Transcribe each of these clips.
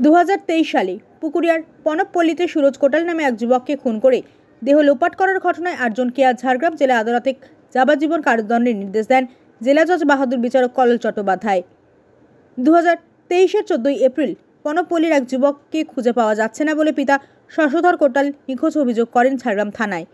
2023 সালে পুকুরিয়ার পনপল্লীতে সুরজ কোটাল নামে এক যুবককে খুন করে দেহ লোপাট করার ঘটনায় 8 জনকে আজ ঝাড়গ্রাম জেলা আদালতে যাবজ্জীবন কারাদণ্ডের নির্দেশ দেন জেলা জজ বাহাদুর বিচারক কল্লোল চট্টোপাধ্যায়। 2023-এর 14 এপ্রিল পনপল্লীর এক যুবককে খুঁজে পাওয়া যাচ্ছে না বলে পিতা শশধর কোটাল নিখোঁজ অভিযোগ করেন ঝাড়গ্রাম থানায়।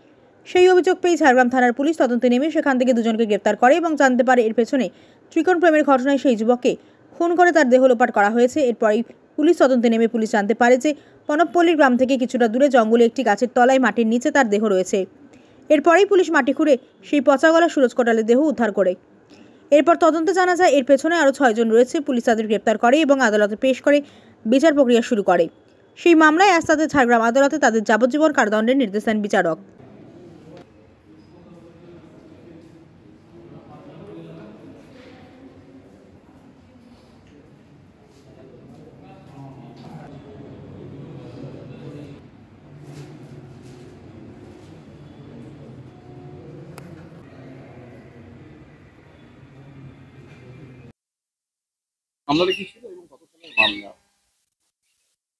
সেই অভিযোগ পেয়ে ঝাড়গ্রাম থানার পুলিশ তদন্তে নেমে সেখান থেকে দুজনকে গ্রেপ্তার করে এবং জানতে পারে এর পেছনে ত্রিকোণ প্রেমের ঘটনায় সেই যুবককে খুন করে তার দেহ লোপাট করা হয়েছে। এরপরই পুলিশ তদন্তে নেমে পুলিশ জানতে পারে যে পনপল্লীর গ্রাম থেকে কিছুটা দূরে জঙ্গলে একটি গাছের তলায় মাটির নিচে তার দেহ রয়েছে। এরপরেই পুলিশ মাটি খুঁড়ে সেই পচা গলা সুরজ কোটালের দেহ উদ্ধার করে। এরপর তদন্তে জানা যায় এর পেছনে আরও 6 জন রয়েছে। পুলিশ তাদের গ্রেপ্তার করে এবং আদালতে পেশ করে বিচার প্রক্রিয়া শুরু করে। সেই মামলায় আজ তাদের ঝাড়গ্রাম আদালতে তাদের যাবজ্জীবন কারাদণ্ডের নির্দেশ দেন বিচারক।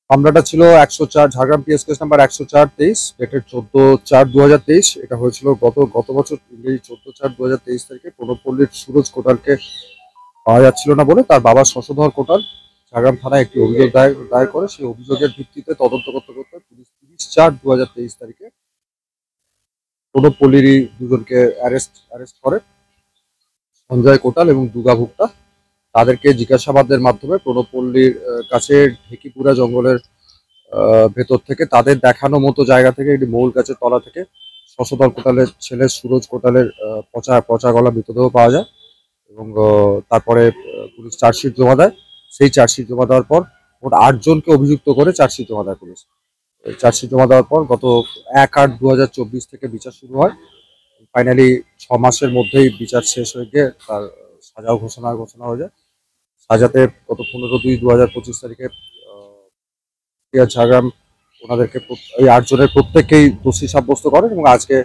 মামলাটা ছিল 104 Jhargram PS case number 104-23 dated 14/4/2023। এটা হয়েছিল গত বছর ইংরেজি 14/4/2023 তারিখে পনপল্লীর সুরজ কোটালকে পাওয়া যাচ্ছিল না বলে তার বাবা শশধর কোটাল ঝাড়গ্রাম থানায় একটি অভিযোগ দায়ের করে। সেই অভিযোগের ভিত্তিতে তদন্ত করতে করতে পুলিশ 30/4/2023 তারিখে পনপল্লীরই দুজনকে অ্যারেস্ট করে, সঞ্জয় কোটাল এবং দুগা ভুক্তা। তাদেরকে জিজ্ঞাসাবাদের মাধ্যমে প্রণবপল্লীর কাছে ঢেকিপুরা জঙ্গলের ভেতর থেকে তাদের দেখানো মতো জায়গা থেকে একটি মৌল গাছের তলা থেকে শশধর কোটালের ছেলে সুরজ কোটালের পচা গলা মৃতদেহ পাওয়া যায় এবং তারপরে পুলিশ চার্জশিট জমা দেয়। সেই চার্জশিট জমা দেওয়ার পর মোট 8 জনকে অভিযুক্ত করে চার্জশিট জমা দেয় পুলিশ। চার্জশিট জমা দেওয়ার পর গত 1/8/2024 থেকে বিচার শুরু হয়। ফাইনালি 6 মাসের মধ্যেই বিচার শেষ হয়ে গিয়ে তার সাজাও ঘোষণা হয়ে যায়। সাজাতে গত 15/2/2025 তারিখে ঝাড়গ্রাম ওনাদেরকে এই 8 জনের প্রত্যেককেই দোষী সাব্যস্ত করেন এবং আজকে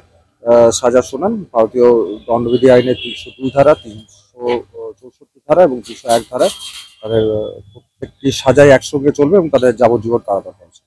সাজা শোনান। ভারতীয় দণ্ডবিধি আইনের 302 ধারা, 364 ধারা এবং 201 ধারায় তাদের প্রত্যেকটি সাজাই একসঙ্গে চলবে এবং তাদের যাবজ্জীবন কারাদণ্ড আছে।